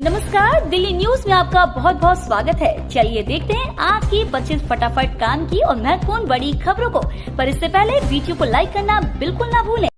नमस्कार, दिल्ली न्यूज में आपका बहुत बहुत स्वागत है। चलिए देखते हैं आज की 25 फटाफट काम की और महत्वपूर्ण बड़ी खबरों को। पर इससे पहले वीडियो को लाइक करना बिल्कुल ना भूलें।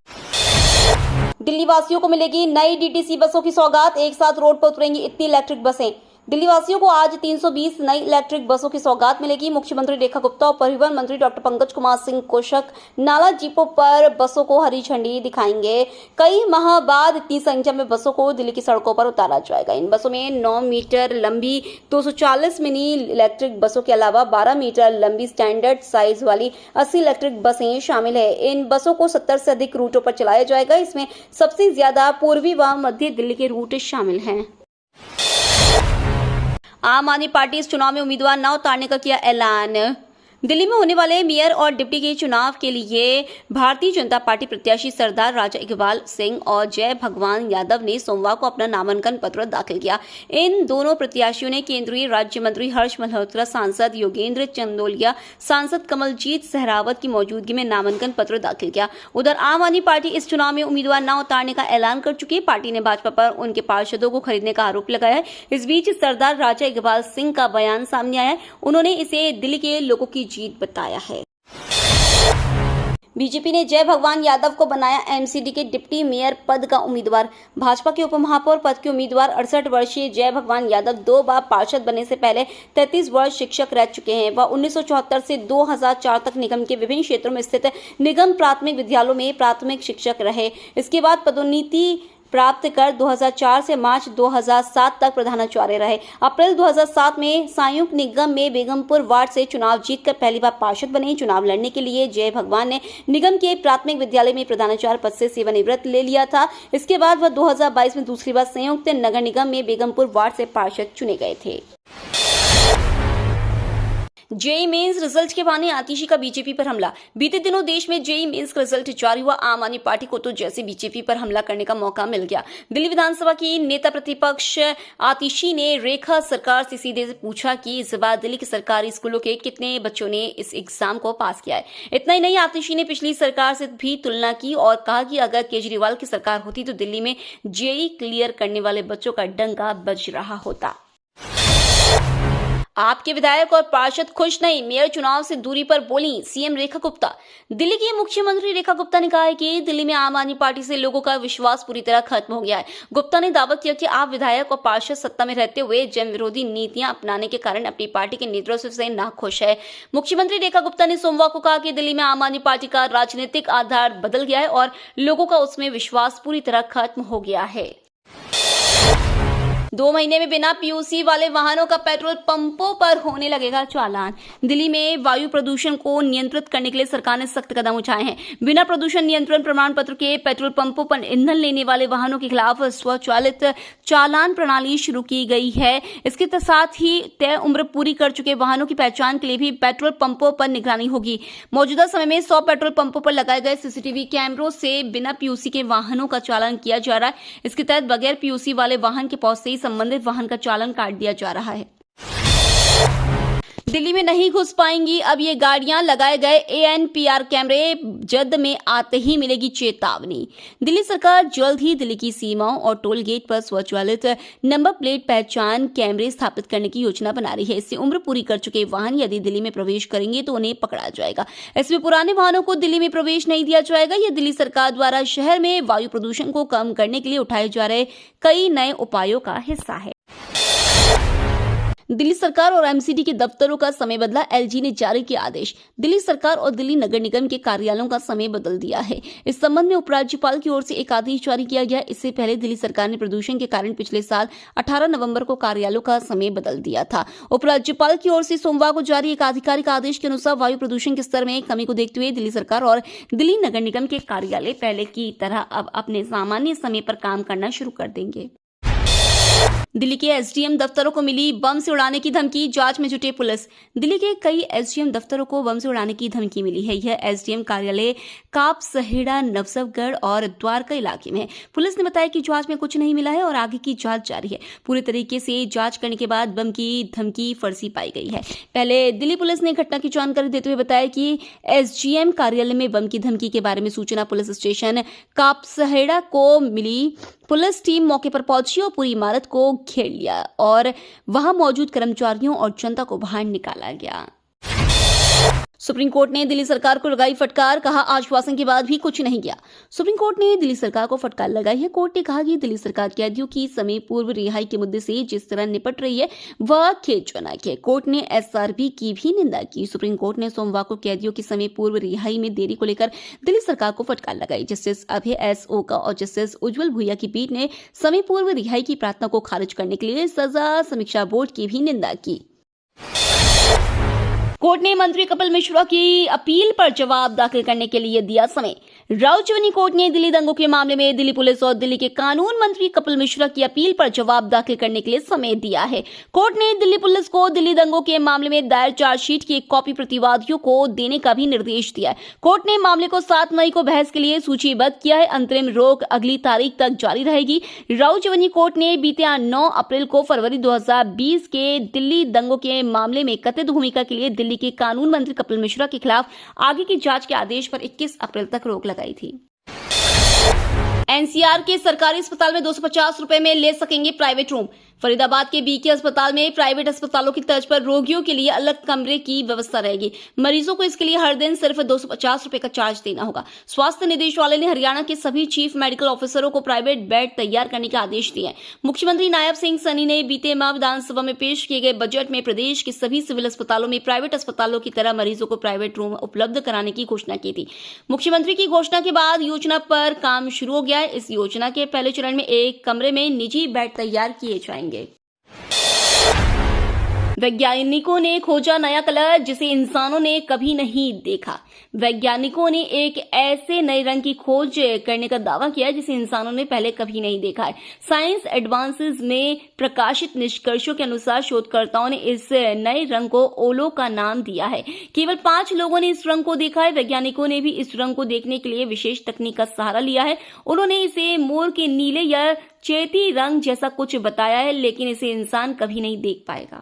दिल्ली वासियों को मिलेगी नई डीटीसी बसों की सौगात, एक साथ रोड पर उतरेंगी इतनी इलेक्ट्रिक बसें। दिल्ली वासियों को आज 320 नई इलेक्ट्रिक बसों की सौगात मिलेगी। मुख्यमंत्री रेखा गुप्ता और परिवहन मंत्री डॉक्टर पंकज कुमार सिंह कोशक नाला जीपों पर बसों को हरी झंडी दिखाएंगे। कई माह बाद इतनी संख्या में बसों को दिल्ली की सड़कों पर उतारा जाएगा। इन बसों में 9 मीटर लंबी 240 मिनी इलेक्ट्रिक बसों के अलावा 12 मीटर लंबी स्टैंडर्ड साइज वाली 80 इलेक्ट्रिक बसें शामिल है। इन बसों को 70 से अधिक रूटों पर चलाया जाएगा। इसमें सबसे ज्यादा पूर्वी व मध्य दिल्ली के रूट शामिल हैं। आम आदमी पार्टी इस चुनाव में उम्मीदवार न उतारने का किया ऐलान। दिल्ली में होने वाले मेयर और डिप्टी के चुनाव के लिए भारतीय जनता पार्टी प्रत्याशी सरदार राजा इकबाल सिंह और जय भगवान यादव ने सोमवार को अपना नामांकन पत्र दाखिल किया। इन दोनों प्रत्याशियों ने केंद्रीय राज्य मंत्री हर्ष मल्होत्रा, सांसद योगेंद्र चंदोलिया, सांसद कमलजीत सहरावत की मौजूदगी में नामांकन पत्र दाखिल किया। उधर आम आदमी पार्टी इस चुनाव में उम्मीदवार न उतारने का ऐलान कर चुकी है। पार्टी ने भाजपा पर उनके पार्षदों को खरीदने का आरोप लगाया है। इस बीच सरदार राजा इकबाल सिंह का बयान सामने आया है। उन्होंने इसे दिल्ली के लोगों की जीत बताया है। बीजेपी ने जय भगवान यादव को बनाया एमसीडी के डिप्टी मेयर पद का उम्मीदवार। भाजपा के उपमहापौर पद के उम्मीदवार 68 वर्षीय जय भगवान यादव 2 बार पार्षद बनने से पहले 33 वर्ष शिक्षक रह चुके हैं। वह 1974 से 2004 तक निगम के विभिन्न क्षेत्रों में स्थित निगम प्राथमिक विद्यालयों में प्राथमिक शिक्षक रहे। इसके बाद पदोन्नति प्राप्त कर 2004 से मार्च 2007 तक प्रधानाचार्य रहे। अप्रैल 2007 में संयुक्त निगम में बेगमपुर वार्ड से चुनाव जीतकर पहली बार पार्षद बने। चुनाव लड़ने के लिए जय भगवान ने निगम के प्राथमिक विद्यालय में प्रधानाचार्य पद से सेवानिवृत्त ले लिया था। इसके बाद वह 2022 में दूसरी बार संयुक्त नगर निगम में बेगमपुर वार्ड से पार्षद चुने गए थे। जेईई मेंस रिजल्ट के बहाने आतिशी का बीजेपी पर हमला। बीते दिनों देश में जेईई मेंस का रिजल्ट जारी हुआ। आम आदमी पार्टी को तो जैसे बीजेपी पर हमला करने का मौका मिल गया। दिल्ली विधानसभा की नेता प्रतिपक्ष आतिशी ने रेखा सरकार से सीधे पूछा कि इस बार दिल्ली के सरकारी स्कूलों के कितने बच्चों ने इस एग्जाम को पास किया है। इतना ही नहीं, आतिशी ने पिछली सरकार से भी तुलना की और कहा कि अगर केजरीवाल की सरकार होती तो दिल्ली में जेईई क्लियर करने वाले बच्चों का डंका बज रहा होता। आपके विधायक और पार्षद खुश नहीं, मेयर चुनाव से दूरी पर बोली सीएम रेखा गुप्ता। दिल्ली की मुख्यमंत्री रेखा गुप्ता ने कहा है कि दिल्ली में आम आदमी पार्टी से लोगों का विश्वास पूरी तरह खत्म हो गया है। गुप्ता ने दावा किया कि आप विधायक और पार्षद सत्ता में रहते हुए जन विरोधी नीतियां अपनाने के कारण अपनी पार्टी के नेतृत्व से नाखुश है। मुख्यमंत्री रेखा गुप्ता ने सोमवार को कहा कि दिल्ली में आम आदमी पार्टी का राजनीतिक आधार बदल गया है और लोगों का उसमें विश्वास पूरी तरह खत्म हो गया है। 2 महीने में बिना पीयूसी वाले वाहनों का पेट्रोल पंपों पर होने लगेगा चालान। दिल्ली में वायु प्रदूषण को नियंत्रित करने के लिए सरकार ने सख्त कदम उठाए हैं। बिना प्रदूषण नियंत्रण प्रमाण पत्र के पेट्रोल पंपों पर ईंधन लेने वाले वाहनों के खिलाफ स्वचालित चालान प्रणाली शुरू की गई है। इसके साथ ही तय उम्र पूरी कर चुके वाहनों की पहचान के लिए भी पेट्रोल पंपों पर निगरानी होगी। मौजूदा समय में 100 पेट्रोल पंपों पर लगाए गए सीसीटीवी कैमरों से बिना पीयूसी के वाहनों का चालान किया जा रहा है। इसके तहत बगैर पीयूसी वाले वाहन के पहुंच से संबंधित वाहन का चालान काट दिया जा रहा है। दिल्ली में नहीं घुस पाएंगी अब ये गाड़ियां, लगाए गए एएनपीआर कैमरे, जद में आते ही मिलेगी चेतावनी। दिल्ली सरकार जल्द ही दिल्ली की सीमाओं और टोल गेट पर स्वचालित नंबर प्लेट पहचान कैमरे स्थापित करने की योजना बना रही है। इससे उम्र पूरी कर चुके वाहन यदि दिल्ली में प्रवेश करेंगे तो उन्हें पकड़ा जाएगा। इसमें पुराने वाहनों को दिल्ली में प्रवेश नहीं दिया जाएगा। यह दिल्ली सरकार द्वारा शहर में वायु प्रदूषण को कम करने के लिए उठाए जा रहे कई नए उपायों का हिस्सा है। दिल्ली सरकार और एमसीडी के दफ्तरों का समय बदला, एलजी ने जारी किया आदेश। दिल्ली सरकार और दिल्ली नगर निगम के कार्यालयों का समय बदल दिया है। इस संबंध में उपराज्यपाल की ओर से एक आदेश जारी किया गया। इससे पहले दिल्ली सरकार ने प्रदूषण के कारण पिछले साल 18 नवंबर को कार्यालयों का समय बदल दिया था। उपराज्यपाल की ओर से सोमवार को जारी एक आधिकारिक आदेश के अनुसार वायु प्रदूषण के स्तर में कमी को देखते हुए दिल्ली सरकार और दिल्ली नगर निगम के कार्यालय पहले की तरह अब अपने सामान्य समय पर काम करना शुरू कर देंगे। दिल्ली के एसडीएम दफ्तरों को मिली बम से उड़ाने की धमकी, जांच में जुटे पुलिस। दिल्ली के कई एसडीएम दफ्तरों को बम से उड़ाने की धमकी मिली है। यह एसडीएम कार्यालय काप सहेड़ा, नवसफगढ़ और द्वारका इलाके में है। पुलिस ने बताया कि जांच में कुछ नहीं मिला है और आगे की जांच जारी है। पूरे तरीके से जांच करने के बाद बम की धमकी फर्जी पाई गई है। पहले दिल्ली पुलिस ने घटना की जानकारी देते हुए बताया कि एसडीएम कार्यालय में बम की धमकी के बारे में सूचना पुलिस स्टेशन काप सहेड़ा को मिली पुलिस टीम मौके पर पहुंची और पूरी इमारत को घेर लिया और वहां मौजूद कर्मचारियों और जनता को बाहर निकाला गया। सुप्रीम कोर्ट ने दिल्ली सरकार को लगाई फटकार, कहा आश्वासन के बाद भी कुछ नहीं किया। सुप्रीम कोर्ट ने दिल्ली सरकार को फटकार लगाई है। कोर्ट ने कहा कि दिल्ली सरकार कैदियों की समय पूर्व रिहाई के मुद्दे से जिस तरह निपट रही है वह खेदजनक है। कोर्ट ने एसआरपी की भी निंदा की। सुप्रीम कोर्ट ने सोमवार को कैदियों की समय पूर्व रिहाई में देरी को लेकर दिल्ली सरकार को फटकार लगाई। जस्टिस अभय एस ओका और जस्टिस उज्जवल भुइया की पीठ ने समय पूर्व रिहाई की प्रार्थना को खारिज करने के लिए सजा समीक्षा बोर्ड की भी निंदा की। कोर्ट ने मंत्री कपिल मिश्रा की अपील पर जवाब दाखिल करने के लिए दिया समय। राउचवनी कोर्ट ने दिल्ली दंगों के मामले में दिल्ली पुलिस और दिल्ली के कानून मंत्री कपिल मिश्रा की अपील पर जवाब दाखिल करने के लिए समय दिया है। कोर्ट ने दिल्ली पुलिस को दिल्ली दंगों के मामले में दायर चार्जशीट की एक कॉपी प्रतिवादियों को देने का भी निर्देश दिया है। कोर्ट ने मामले को 7 मई को बहस के लिए सूचीबद्ध किया है। अंतरिम रोक अगली तारीख तक जारी रहेगी। राउचवनी कोर्ट ने बीते 9 अप्रैल को फरवरी 2020 के दिल्ली दंगों के मामले में कथित भूमिका के लिए दिल्ली के कानून मंत्री कपिल मिश्रा के खिलाफ आगे की जांच के आदेश पर 21 अप्रैल तक रोक लगाई थी। एनसीआर के सरकारी अस्पताल में 250 रुपए में ले सकेंगे प्राइवेट रूम। फरीदाबाद के बीके अस्पताल में प्राइवेट अस्पतालों की तर्ज पर रोगियों के लिए अलग कमरे की व्यवस्था रहेगी। मरीजों को इसके लिए हर दिन सिर्फ 250 रुपए का चार्ज देना होगा। स्वास्थ्य निदेशालय ने हरियाणा के सभी चीफ मेडिकल ऑफिसरों को प्राइवेट बेड तैयार करने के आदेश दिए हैं। मुख्यमंत्री नायब सिंह सैनी ने बीते माह विधानसभा में पेश किए गए बजट में प्रदेश के सभी सिविल अस्पतालों में प्राइवेट अस्पतालों की तरह मरीजों को प्राइवेट रूम उपलब्ध कराने की घोषणा की थी। मुख्यमंत्री की घोषणा के बाद योजना पर काम शुरू हो गया है। इस योजना के पहले चरण में एक कमरे में निजी बेड तैयार किए जाएंगे। वैज्ञानिकों ने खोजा नया कलर जिसे इंसानों ने कभी नहीं देखा। वैज्ञानिकों ने एक ऐसे नए रंग की खोज करने का दावा किया जिसे इंसानों ने पहले कभी नहीं देखा है। साइंस एडवांसेस में प्रकाशित निष्कर्षों के अनुसार शोधकर्ताओं ने इस नए रंग को ओलो का नाम दिया है। केवल 5 लोगों ने इस रंग को देखा है। वैज्ञानिकों ने भी इस रंग को देखने के लिए विशेष तकनीक का सहारा लिया है। उन्होंने इसे मोर के नीले या चेती रंग जैसा कुछ बताया है, लेकिन इसे इंसान कभी नहीं देख पाएगा।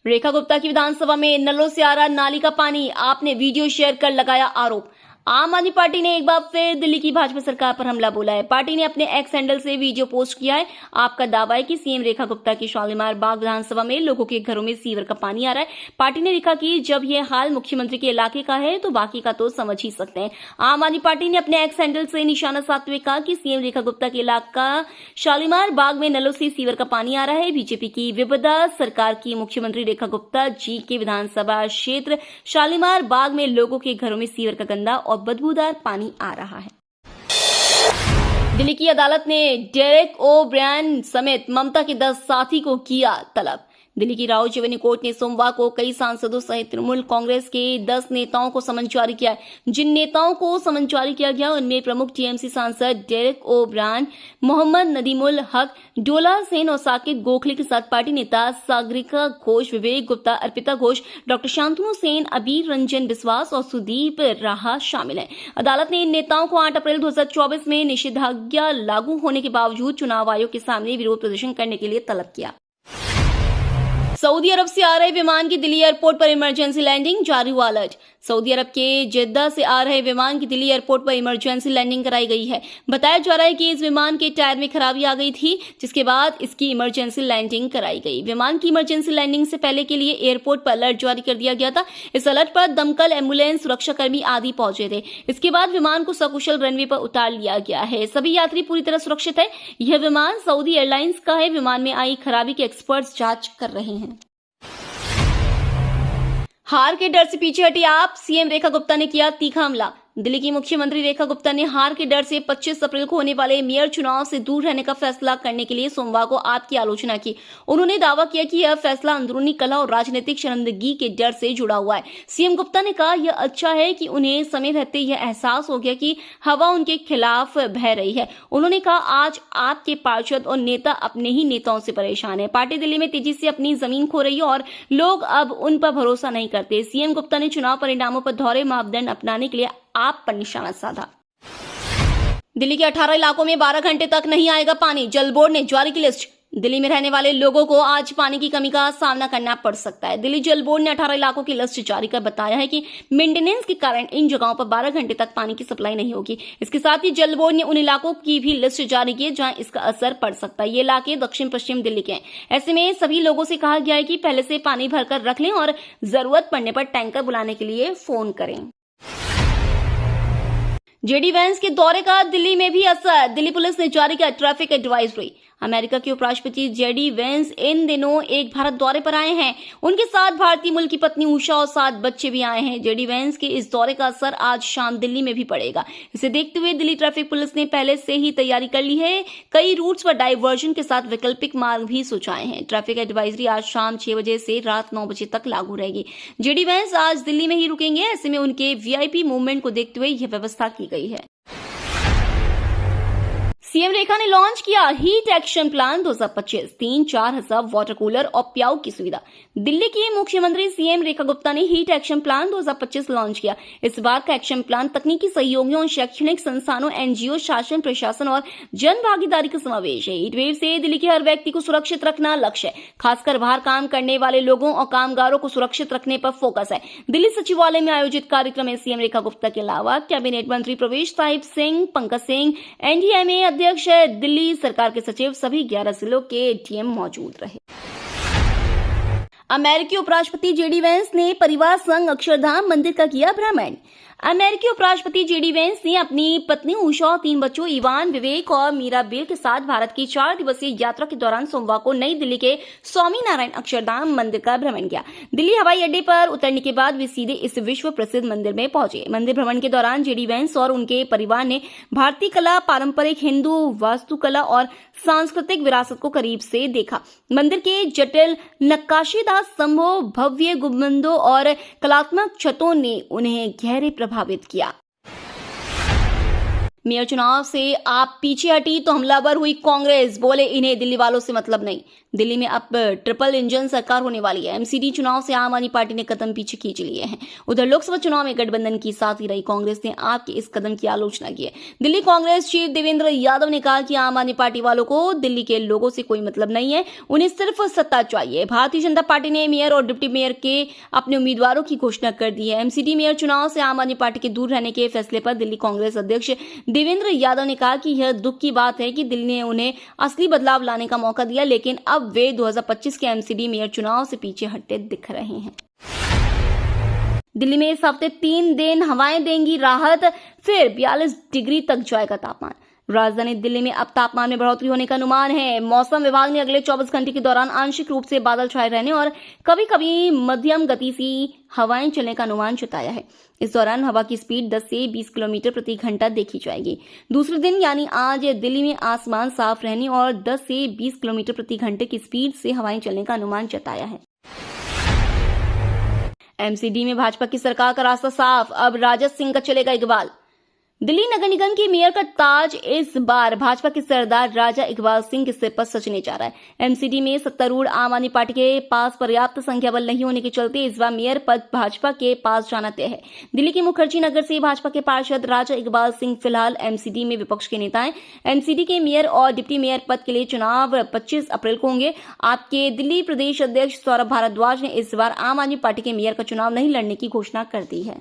रेखा गुप्ता की विधानसभा में नलों से आ रहा नाली का पानी, आपने वीडियो शेयर कर लगाया आरोप। आम आदमी पार्टी ने एक बार फिर दिल्ली की भाजपा सरकार पर हमला बोला है। पार्टी ने अपने एक्स हैंडल से वीडियो पोस्ट किया है। आपका दावा है कि सीएम रेखा गुप्ता की शालीमार बाग विधानसभा में लोगों के घरों में सीवर का पानी आ रहा है। पार्टी ने लिखा कि जब यह हाल मुख्यमंत्री के इलाके का है तो बाकी का तो समझ ही सकते हैं। आम आदमी पार्टी ने अपने एक्स हैंडल से निशाना साधते हुए कहा कि सीएम रेखा गुप्ता के इलाका शालीमार बाग में नलों से सीवर का पानी आ रहा है। बीजेपी की विपदा सरकार की मुख्यमंत्री रेखा गुप्ता जी के विधानसभा क्षेत्र शालीमार बाग में लोगों के घरों में सीवर का गंदा और बदबूदार पानी आ रहा है। दिल्ली की अदालत ने डेरेक ओ ब्रायन समेत ममता के 10 साथी को किया तलब। दिल्ली की राउचवनी कोर्ट ने सोमवार को कई सांसदों सहित तृणमूल कांग्रेस के 10 नेताओं को समन जारी किया है। जिन नेताओं को समन जारी किया गया उनमें प्रमुख टीएमसी सांसद डेरेक ओ ब्रायन, मोहम्मद नदीमुल हक, डोला सेन और साकेत गोखले के साथ पार्टी नेता सागरिका घोष, विवेक गुप्ता, अर्पिता घोष, डॉक्टर शांतनु सेन, अबीर रंजन बिस्वास और सुदीप राहा शामिल हैं। अदालत ने इन नेताओं को 8 अप्रैल 2024 में निषेधाज्ञा लागू होने के बावजूद चुनाव आयोग के सामने विरोध प्रदर्शन करने के लिए तलब किया। सऊदी अरब से आ रहे विमान की दिल्ली एयरपोर्ट पर इमरजेंसी लैंडिंग, जारी हुआ अलर्ट। सऊदी अरब के जेद्दा से आ रहे विमान की दिल्ली एयरपोर्ट पर इमरजेंसी लैंडिंग कराई गई है। बताया जा रहा है कि इस विमान के टायर में खराबी आ गई थी, जिसके बाद इसकी इमरजेंसी लैंडिंग कराई गई। विमान की इमरजेंसी लैंडिंग से पहले के लिए एयरपोर्ट पर अलर्ट जारी कर दिया गया था। इस अलर्ट पर दमकल, एम्बुलेंस, सुरक्षाकर्मी आदि पहुंचे थे। इसके बाद विमान को सकुशल रनवे पर उतार लिया गया है। सभी यात्री पूरी तरह सुरक्षित है। यह विमान सऊदी एयरलाइंस का है। विमान में आई खराबी की एक्सपर्ट्स जांच कर रहे हैं। हार के डर से पीछे हटी आप, सीएम रेखा गुप्ता ने किया तीखा हमला। दिल्ली की मुख्यमंत्री रेखा गुप्ता ने हार के डर से 25 अप्रैल को होने वाले मेयर चुनाव से दूर रहने का फैसला करने के लिए सोमवार को आप की आलोचना की। उन्होंने दावा किया कि यह फैसला अंदरूनी कलह और राजनीतिक शर्मिंदगी के डर से जुड़ा हुआ है। सीएम गुप्ता ने कहा, यह अच्छा है कि उन्हें समय रहते यह एहसास हो गया कि हवा उनके खिलाफ बह रही है। उन्होंने कहा, आज आपके पार्षद और नेता अपने ही नेताओं से परेशान है। पार्टी दिल्ली में तेजी से अपनी जमीन खो रही है और लोग अब उन पर भरोसा नहीं करते। सीएम गुप्ता ने चुनाव परिणामों पर दोहरे मापदंड अपनाने के लिए आप पर निशाना साधा। दिल्ली के 18 इलाकों में 12 घंटे तक नहीं आएगा पानी, जल बोर्ड ने जारी की लिस्ट। दिल्ली में रहने वाले लोगों को आज पानी की कमी का सामना करना पड़ सकता है। दिल्ली जल बोर्ड ने 18 इलाकों की लिस्ट जारी कर बताया है कि मेंटेनेंस के कारण इन जगहों पर 12 घंटे तक पानी की सप्लाई नहीं होगी। इसके साथ ही जल बोर्ड ने उन इलाकों की भी लिस्ट जारी की है जहां इसका असर पड़ सकता है। ये इलाके दक्षिण पश्चिम दिल्ली के हैं। ऐसे में सभी लोगों से कहा गया है कि पहले से पानी भरकर रख लें और जरूरत पड़ने पर टैंकर बुलाने के लिए फोन करें। जेडी वैंस के दौरे का दिल्ली में भी असर। दिल्ली पुलिस ने जारी किया ट्रैफिक एडवाइजरी। अमेरिका के उपराष्ट्रपति जेडी वैंस इन दिनों एक भारत दौरे पर आए हैं। उनके साथ भारतीय मूल की पत्नी उषा और 7 बच्चे भी आए हैं। जेडी वैंस के इस दौरे का असर आज शाम दिल्ली में भी पड़ेगा। इसे देखते हुए दिल्ली ट्रैफिक पुलिस ने पहले से ही तैयारी कर ली है। कई रूट्स पर डाइवर्जन के साथ वैकल्पिक मार्ग भी सुझाए हैं। ट्रैफिक एडवाइजरी आज शाम 6 बजे से रात 9 बजे तक लागू रहेगी। जेडी वैंस आज दिल्ली में ही रुकेंगे। ऐसे में उनके वीआईपी मूवमेंट को देखते हुए यह व्यवस्था की गई है। सीएम रेखा ने लॉन्च किया हीट एक्शन प्लान 2025, 3-4 हजार वाटर कूलर और प्याऊ की सुविधा। दिल्ली की मुख्यमंत्री सीएम रेखा गुप्ता ने हीट एक्शन प्लान 2025 लॉन्च किया। इस बार का एक्शन प्लान तकनीकी सहयोगियों, शैक्षणिक संस्थानों, एनजीओ, शासन प्रशासन और जन भागीदारी का समावेश है। हीट वेव से दिल्ली के हर व्यक्ति को सुरक्षित रखना लक्ष्य है। खासकर बाहर काम करने वाले लोगों और कामगारों को सुरक्षित रखने पर फोकस है। दिल्ली सचिवालय में आयोजित कार्यक्रम में सीएम रेखा गुप्ता के अलावा कैबिनेट मंत्री प्रवेश साहिब सिंह, पंकज सिंह, एनडीएमए अध्यक्ष, दिल्ली सरकार के सचिव, सभी 11 जिलों के डीएम मौजूद रहे। अमेरिकी उपराष्ट्रपति जेडी वैंस ने परिवार संग अक्षरधाम मंदिर का किया भ्रमण। अमेरिकी उपराष्ट्रपति जेडी वैंस ने अपनी पत्नी उषा और 3 बच्चों इवान, विवेक और मीराबेल के साथ भारत की 4 दिवसीय यात्रा के दौरान सोमवार को नई दिल्ली के स्वामी नारायण अक्षरधाम मंदिर का भ्रमण किया। दिल्ली हवाई अड्डे पर उतरने के बाद वे सीधे इस विश्व प्रसिद्ध मंदिर में पहुंचे। मंदिर भ्रमण के दौरान जेडी वैंस और उनके परिवार ने भारतीय कला, पारंपरिक हिंदू वास्तुकला और सांस्कृतिक विरासत को करीब से देखा। मंदिर के जटिल नक्काशीदार स्तंभों, भव्य गुंबदों और कलात्मक छतों ने उन्हें गहरे प्रभावित किया। मेयर चुनाव से आप पीछे हटी तो हमलावर हुई कांग्रेस, बोले इन्हें दिल्ली वालों से मतलब नहीं। दिल्ली में अब ट्रिपल इंजन सरकार होने वाली है। एमसीडी चुनाव से आम आदमी पार्टी ने कदम पीछे खींच लिए हैं। उधर लोकसभा चुनाव में गठबंधन की साथ ही रही कांग्रेस ने आप के इस कदम की आलोचना की है। दिल्ली कांग्रेस चीफ देवेंद्र यादव ने कहा कि आम आदमी पार्टी वालों को दिल्ली के लोगों से कोई मतलब नहीं है, उन्हें सिर्फ सत्ता चाहिए। भारतीय जनता पार्टी ने मेयर और डिप्टी मेयर के अपने उम्मीदवारों की घोषणा कर दी है। एमसीडी मेयर चुनाव से आम आदमी पार्टी के दूर रहने के फैसले पर दिल्ली कांग्रेस अध्यक्ष देवेंद्र यादव ने कहा कि यह दुख की बात है कि दिल्ली ने उन्हें असली बदलाव लाने का मौका दिया, लेकिन अब वे 2025 के एमसीडी मेयर चुनाव से पीछे हटते दिख रहे हैं। दिल्ली में इस हफ्ते 3 दिन हवाएं देंगी राहत, फिर 42 डिग्री तक जाएगा तापमान। राजधानी दिल्ली में अब तापमान में बढ़ोतरी होने का अनुमान है। मौसम विभाग ने अगले 24 घंटे के दौरान आंशिक रूप से बादल छाए रहने और कभी कभी मध्यम गति से हवाएं चलने का अनुमान जताया है। इस दौरान हवा की स्पीड 10 से 20 किलोमीटर प्रति घंटा देखी जाएगी। दूसरे दिन यानी आज दिल्ली में आसमान साफ रहने और 10 से 20 किलोमीटर प्रति घंटे की स्पीड से हवाएं चलने का अनुमान जताया है। एमसीडी में भाजपा की सरकार का रास्ता साफ, अब राजद सिंह का चलेगा इकबाल। दिल्ली नगर निगम की मेयर का ताज इस बार भाजपा के सरदार राजा इकबाल सिंह के सिर पर सजने जा रहा है। एमसीडी में सत्तारूढ़ आम आदमी पार्टी के पास पर्याप्त संख्या बल नहीं होने के चलते इस बार मेयर पद भाजपा के पास जाना तय है। दिल्ली के मुखर्जी नगर से भाजपा के पार्षद राजा इकबाल सिंह फिलहाल एमसीडी में विपक्ष के नेता हैं। एमसीडी के मेयर और डिप्टी मेयर पद के लिए चुनाव 25 अप्रैल को होंगे। आपके दिल्ली प्रदेश अध्यक्ष सौरभ भारद्वाज ने इस बार आम आदमी पार्टी के मेयर का चुनाव नहीं लड़ने की घोषणा कर दी है।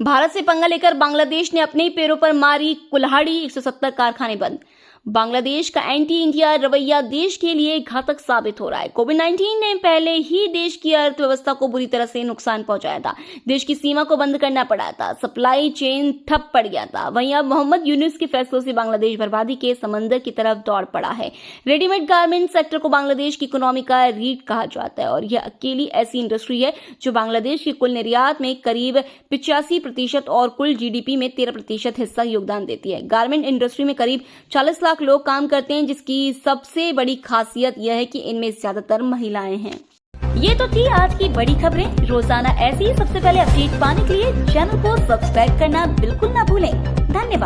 भारत से पंगा लेकर बांग्लादेश ने अपने पैरों पर मारी कुल्हाड़ी, 170 कारखाने बंद। बांग्लादेश का एंटी इंडिया रवैया देश के लिए घातक साबित हो रहा है। कोविड-19 ने पहले ही देश की अर्थव्यवस्था को बुरी तरह से नुकसान पहुंचाया था। देश की सीमा को बंद करना पड़ा था, सप्लाई चेन ठप पड़ गया था। वहीं अब मोहम्मद यूनुस के फैसलों से बांग्लादेश बर्बादी के समंदर की तरफ दौड़ पड़ा है। रेडीमेड गारमेंट सेक्टर को बांग्लादेश की इकोनॉमी का रीढ़ कहा जाता है और यह अकेली ऐसी इंडस्ट्री है जो बांग्लादेश के कुल निर्यात में करीब 85% और कुल जीडीपी में 13% हिस्सा योगदान देती है। गारमेंट इंडस्ट्री में करीब 40 लाख लोग काम करते हैं, जिसकी सबसे बड़ी खासियत यह है कि इनमें ज्यादातर महिलाएं हैं। ये तो थी आज की बड़ी खबरें। रोजाना ऐसी सबसे पहले अपडेट पाने के लिए चैनल को सब्सक्राइब करना बिल्कुल ना भूलें। धन्यवाद।